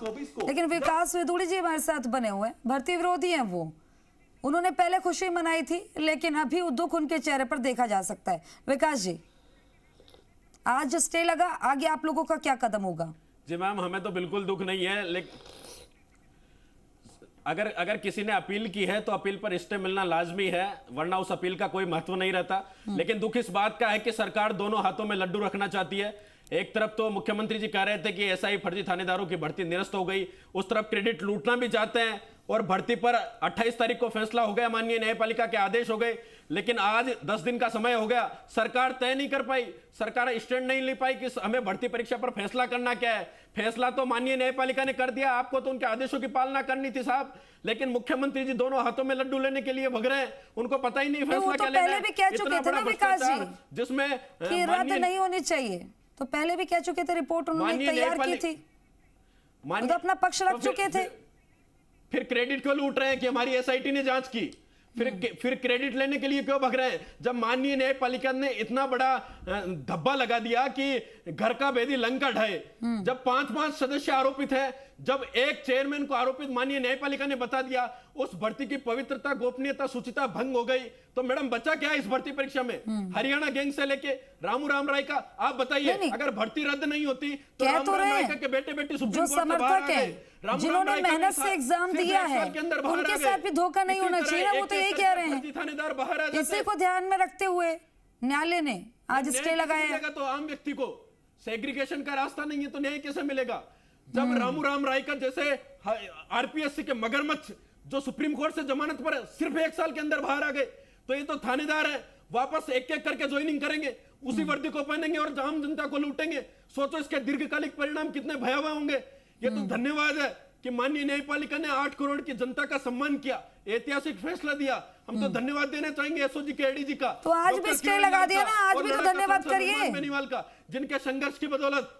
लेकिन विकास विदुड़ी जी हमारे साथ बने हुए हैं, भर्ती विरोधी हैं वो। उन्होंने पहले खुशी मनाई थी, लेकिन अभी दुख उनके चेहरे पर देखा जा सकता है। विकास जी, आज स्टे लगा, आगे आप लोगों का क्या कदम होगा? जी मैम, हमें तो बिल्कुल दुख नहीं है, लेकिन अगर किसी ने अपील की है तो अपील पर स्टे मिलना लाजमी है, वरना उस अपील का कोई महत्व नहीं रहता। लेकिन दुख इस बात का है कि सरकार दोनों हाथों में लड्डू रखना चाहती है। एक तरफ तो मुख्यमंत्री जी कह रहे थे कि एसआई फर्जी थानेदारों की भर्ती निरस्त हो गई, उस तरफ क्रेडिट लूटना भी चाहते हैं, और भर्ती पर 28 तारीख को फैसला हो गया, माननीय न्यायपालिका के आदेश हो गए, लेकिन आज 10 दिन का समय हो गया, सरकार तय नहीं कर पाई, सरकार स्टैंड नहीं ले पाई कि हमें भर्ती परीक्षा पर फैसला करना क्या है। फैसला तो माननीय न्यायपालिका ने कर दिया, आपको तो उनके आदेशों की पालना करनी थी साहब। लेकिन मुख्यमंत्री जी दोनों हाथों में लड्डू लेने के लिए भग रहे हैं, उनको पता ही नहीं फैसला क्या लेना है। इतना बड़ा भ्रष्टाचार जिसमें रद्द नहीं होनी चाहिए, तो पहले भी कह चुके थे, रिपोर्ट उन्होंने तैयार की थी, तो अपना पक्ष रख चुके थे। फिर क्रेडिट क्यों लूट रहे हैं कि हमारी एसआईटी ने जांच की? फिर क्रेडिट लेने के लिए क्यों भग रहे हैं? जब माननीय न्यायपालिका ने इतना बड़ा धब्बा लगा दिया कि घर का भेदी लंका ढाए, जब 5-5 सदस्य आरोपित हैं, जब एक चेयरमैन को आरोपित माननीय न्यायपालिका ने बता दिया, उस भर्ती की पवित्रता, गोपनीयता, शुचिता भंग हो गई, तो मैडम बचा क्या है इस भर्ती परीक्षा में? हरियाणा गैंग से लेके रामू राम राय का, आप बताइए, अगर भर्ती रद्द नहीं होती तो रामू राम राय के बेटे बेटी सुप्रीम कोर्ट में बाहर आ गए, जिन्होंने मेहनत से एग्जाम दिया है उनके साथ भी धोखा नहीं होना चाहिए, वो तो यही कह रहे हैं। थानेदार बाहर आ जाते, इसी को ध्यान में रखते हुए न्यायालय ने आज स्टे लगाया। तो आम व्यक्ति को सेग्रीगेशन का रास्ता नहीं है तो न्याय कैसे मिलेगा? जब रामू राम राय का जैसे आरपीएससी के मगरमच्छ जो सुप्रीम कोर्ट से जमानत पर सिर्फ 1 साल के अंदर बाहर आ गए, तो ये तो थानेदार है, वापस एक एक करके ज्वाइनिंग करेंगे, उसी वर्दी को पहनेंगे और आम जनता को लूटेंगे। सोचो इसके दीर्घकालिक परिणाम कितने भयावह होंगे। ये तो धन्यवाद है कि माननीय न्यायपालिका ने 8 करोड़ की जनता का सम्मान किया, ऐतिहासिक फैसला दिया, हम तो धन्यवाद देना चाहेंगे एसओजी के एडीजी का। तो आज भी स्टे लगा दिया ना, आज भी तो धन्यवाद करिए बेनीवाल का, जिनके संघर्ष की बदौलत।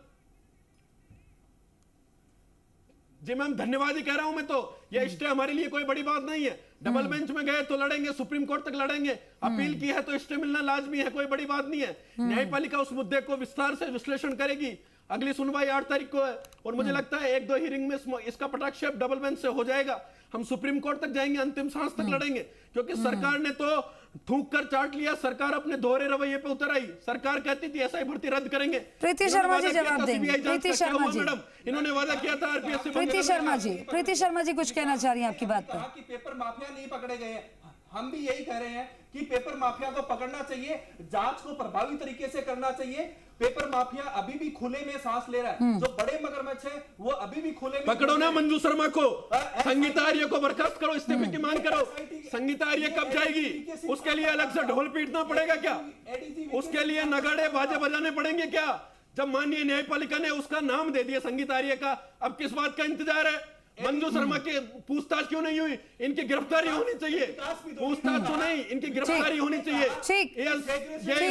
जी मैम, धन्यवाद ही कह रहा हूं मैं तो। ये स्टे हमारे लिए कोई बड़ी बात नहीं है, डबल बेंच में गए तो लड़ेंगे, सुप्रीम कोर्ट तक लड़ेंगे, अपील की है तो स्टे मिलना लाजमी है, कोई बड़ी बात नहीं है। न्यायपालिका उस मुद्दे को विस्तार से विश्लेषण करेगी, अगली सुनवाई 8 तारीख को है, और मुझे लगता है 1-2 हियरिंग में इसका पटाक्षेप डबल बेंच से हो जाएगा। हम सुप्रीम कोर्ट तक जाएंगे, अंतिम सांस तक लड़ेंगे, क्योंकि सरकार ने तो थूक कर चाट लिया, सरकार अपने दोहरे रवैये पे उतर आई। सरकार कहती थी एसआई भर्ती रद्द करेंगे, प्रीति शर्मा जी जवाब देंगे। प्रीति शर्मा जी, मैडम इन्होंने वादा किया था आरपीएससी। प्रीति शर्मा जी कुछ कहना चाह रही हैं आपकी बात पर? कि पेपर माफिया नहीं पकड़े गए हैं, हम भी यही कह रहे हैं कि पेपर माफिया को पकड़ना चाहिए, जांच को प्रभावी तरीके से करना चाहिए। पेपर माफिया अभी भी खुले में सांस ले रहा है, जो बड़े मगरमच्छ है वो अभी भी खुले में। पकड़ो ना मंजू शर्मा को, संगीता आर्य को बर्खास्त करो, इस्तीफे की मांग करो। संगीता आर्य कब जाएगी? उसके लिए अलग से ढोल पीटना पड़ेगा क्या? उसके लिए नगाड़े बाजे बजाने पड़ेंगे क्या? जब माननीय न्यायपालिका ने उसका नाम दे दिया संगीता आर्य का, अब किस बात का इंतजार है? मंजू शर्मा की पूछताछ क्यों नहीं हुई? इनकी गिरफ्तारी होनी चाहिए, पूछताछ तो नहीं, इनकी गिरफ्तारी होनी चाहिए।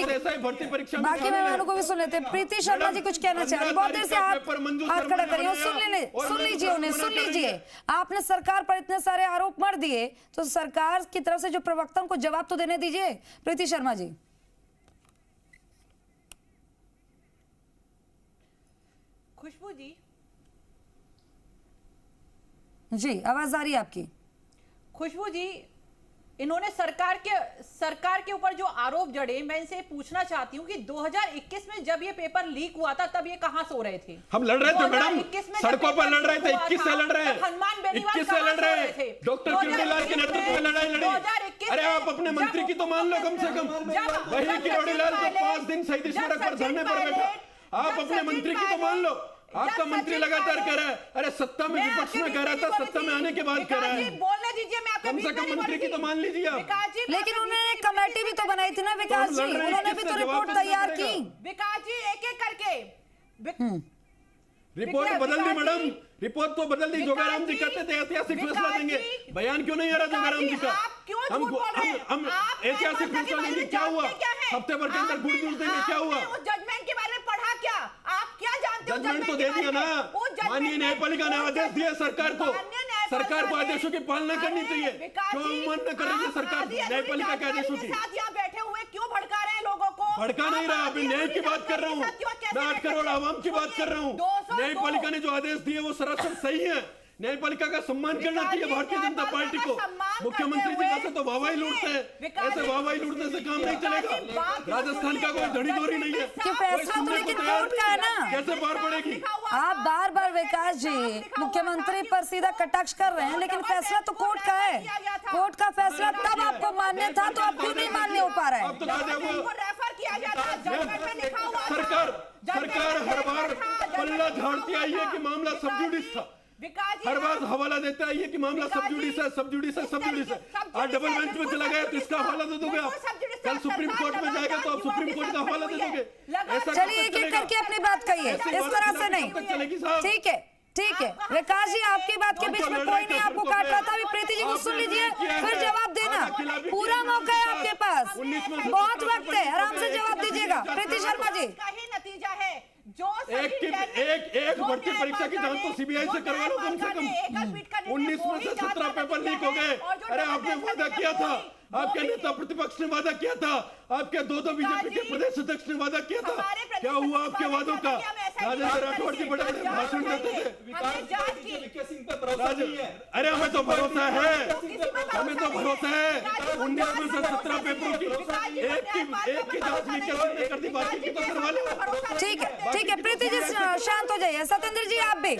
ऐसा ही भर्ती परीक्षा। बाकी मेहमानों को भी सुन लेते हैं। प्रीति शर्मा जी कुछ कहना चाह रही, बहुत देर से हाथ खड़ा करिए, सुन लीजिए उन्हें, सुन लीजिए। आपने सरकार पर इतने सारे आरोप मर दिए, तो सरकार की तरफ से जो प्रवक्ता उनको जवाब तो देने दीजिए। प्रीति शर्मा जी। खुशबू जी, आवाज आ रही है आपकी। खुशबू जी, इन्होंने सरकार के ऊपर जो आरोप जड़े, मैं इनसे पूछना चाहती हूँ कि 2021 में जब ये पेपर लीक हुआ था तब ये कहाँ सो रहे थे? हम लड़ रहे थे मैडम, सड़कों पर लड़ रहे थे, 21 से लड़ रहे हैं, हनुमान बेनीवाल 21 से लड़ रहे हैं, डॉक्टर किरोड़ीलाल के नेतृत्व में लड़ाई लड़ी। अरे आप अपने मंत्री की तो मान लो कम से कम, वही किरोड़ीलाल जो 5 दिन शहीद स्मारक पर धरने पर बैठा, आप अपने मंत्री की तो मान लो। आपका मंत्री लगातार कह रहा है, अरे सत्ता में विपक्ष में कह रहा था, सत्ता में आने के बाद कह रहा है। बोलने दीजिए, मैं आपके कम से कम मंत्री की तो मान लीजिए आप। लेकिन उन्होंने एक कमेटी भी तो बनाई थी ना विकास जी, उन्होंने भी तो रिपोर्ट तैयार की। विकास जी एक एक करके रिपोर्ट बदल दी मैडम, रिपोर्ट तो बदल दी। जोगाराम जी कहते थे ऐतिहासिक फैसला देंगे, बयान क्यों नहीं आ रहा जोगाराम जी का? हम ऐतिहासिक फैसला देंगे, क्या हुआ? हफ्ते भर के अंदर गुड़ जूस देंगे, क्या हुआ? जजमेंट के बारे में पढ़ा क्या? आप क्या जानते हो? जजमेंट तो दे दिया ना, माननीय न्यायपालिका ने आदेश दिया सरकार को, सरकार को आदेशों की पालना करनी चाहिए। क्यों अवमानना कर रही है सरकार न्यायपालिका के आदेशों की? यहाँ बैठे हुए क्यों भड़का रहे हैं लोगों को? भड़का नहीं रहा, अभी न्याय की बात कर रहा हूँ, मैं 8 करोड़ आवाम की बात कर रहा हूँ। न्यायपालिका ने जो आदेश दिए वो सरासर सही है। न्यायपालिका का सम्मान करना चाहिए भारतीय जनता पार्टी को। मुख्यमंत्री जी ऐसे तो वाहवाही लूटते हैं, ऐसे वाहवाही लूटने से काम नहीं चलेगा। राजस्थान का कोई धड़ी धोरी नहीं है, कि फैसला तो लेकिन कोर्ट का है ना। कैसे पार पड़ेगी? आप बार बार विकास जी मुख्यमंत्री पर सीधा कटाक्ष कर रहे हैं, लेकिन फैसला तो कोर्ट का है। कोर्ट का फैसला तब आपको मान्य था, तो अब क्यों नहीं मान्य हो पा रहा है? अब तो सरकार हर बार पल्ला झाड़ती आई है कि मामला सब जुडिस था, हर बार हवाला देता है कि मामला सब जुडिस है, सब जुडिस है, सब जुडिस है। आज डबल बेंच में चला गया तो इसका हवाला दे दोगे आप, कल सुप्रीम कोर्ट में जाएगा तो आप सुप्रीम कोर्ट का हवाला दे दोगे। ऐसा चलिए एक एक करके अपनी बात कहिए, इस तरह से नहीं। चलेगी साहब, ठीक है, ठीक है विकास जी, आपकी बात के बीच में कोई नहीं आपको काट रहा था। अभी प्रीति जी को सुन लीजिए, फिर जवाब देना, पूरा मौका है आपके पास, बहुत वक्त है, आराम से जवाब दीजिएगा। प्रीति शर्मा जी, नतीजा है जो एक भर्ती परीक्षा की जांच तो सीबीआई से करवा लो कम से कम। 19 में से 17 पेपर लीक हो गए। अरे आपने वादा किया था, आपके नेता प्रतिपक्ष ने वादा किया था, आपके दो बीजेपी के प्रदेश अध्यक्ष ने वादा किया था, क्या हुआ आपके वादों का? राजेंद्र राठौड़ जी बड़े बड़े भाषण देते थे। अरे हमें तो भरोसा है, हमें तो भरोसा है। 19 में से 17 पेपरों की एक की जांच लीक कर दी, बाकी की तो करवा लो। ठीक है, ठीक है प्रीति जी शांत हो जाइए। सत्येंद्र जी आप भी।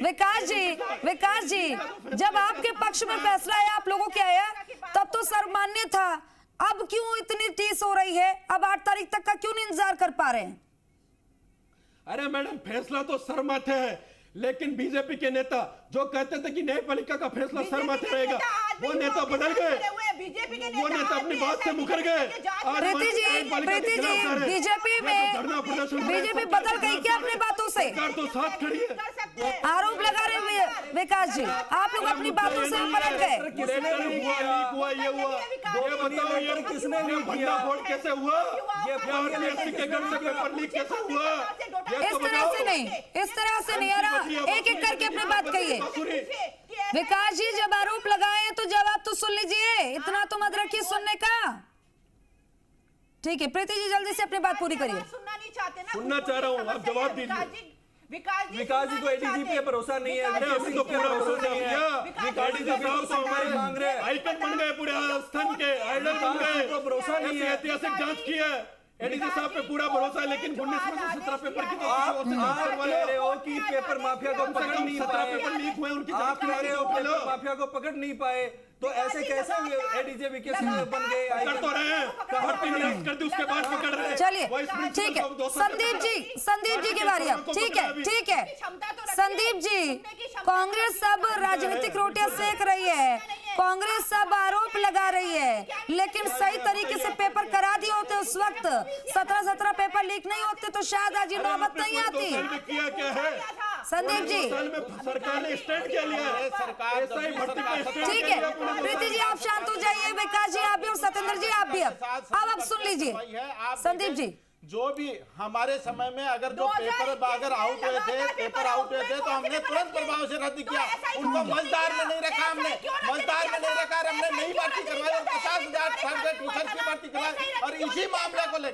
विकास जी जब आपके पक्ष में फैसला आया, आप लोगों के आया, तब तो सर्वमान्य था। अब क्यों इतनी टीस हो रही है? अब 8 तारीख तक का क्यों नहीं इंतजार कर पा रहे हैं? अरे मैडम फैसला तो सर माथे है, लेकिन बीजेपी के नेता जो कहते थे कि न्यायपालिका का फैसला सर माथे रहेगा, वो नेता बदल गए, वो नेता अपनी बात से मुकर गए। प्रीति जी बीजेपी बदल गई क्या अपनी बातों से? तो साथ खड़ी है। आरोप लगा रहे हैं विकास जी, आप लोग अपनी बातों से पलट गए। ये बताओ ये किसने भंडाफोड़ कैसे हुआ? ये के घर से पेपर लीक कैसे हुआ? इस तरह से नहीं, इस तरह से नहीं। एक एक करके अपनी बात कहिए। विकास जी जब आरोप लगाए तो जवाब तो सुन लीजिए, इतना तो मत रखिए सुनने का। ठीक है प्रीति जी जल्दी से अपनी बात पूरी करिए। सुनना चाह रहा हूँ, आप जवाब दीजिए। विकास जी को एडीजी पे भरोसा नहीं है, अरे हमने तो पूरा भरोसा नहीं है। एडीजी साहब तो हमारे मांग रहे आइकन बन गए, पूरे राजस्थान के आइडल बन गए, तो भरोसा नहीं है। ऐतिहासिक जांच की है, एडीजी साहब पे पूरा भरोसा है, लेकिन 19 में से 17 पेपर की तो आप कह रहे हो कि पेपर माफिया को पकड़ नहीं 17 पाए, पेपर लीक हुए, उनकी आप कह रहे हो पेपर माफिया को पकड़ नहीं पाए, तो ऐसे कैसे एडीजे विकास बन गए? कर तो रहे हैं, भर्ती निरस्त कर दी उसके बाद पकड़ रहे हैं। चलिए ठीक है संदीप जी की बारी अब। ठीक है संदीप जी, कांग्रेस सब राजनीतिक रोटियां सेक रही है, कांग्रेस सब आरोप लगा रही है, लेकिन सही तरीके से पेपर करा दिए होते उस वक्त 17 पेपर लीक नहीं होते तो शायद आज ये नौबत नहीं आती। किया क्या है संदीप जी? सरकार ने स्टैंड क्या लिया है? ठीक है प्रीति जी आप शांत हो जाइए, विकास जी आप भी और सत्येंद्र जी आप भी। अब सुन लीजिए संदीप जी। जो भी हमारे समय में अगर जो पेपर आउट हुए थे तो हमने तुरंत प्रभाव से रद्द किया। उनको मजदार में नहीं रखा, हमने नई भर्ती करवाई और 50,000 टीचर की भर्ती करवाई, और इसी मामले को लेकर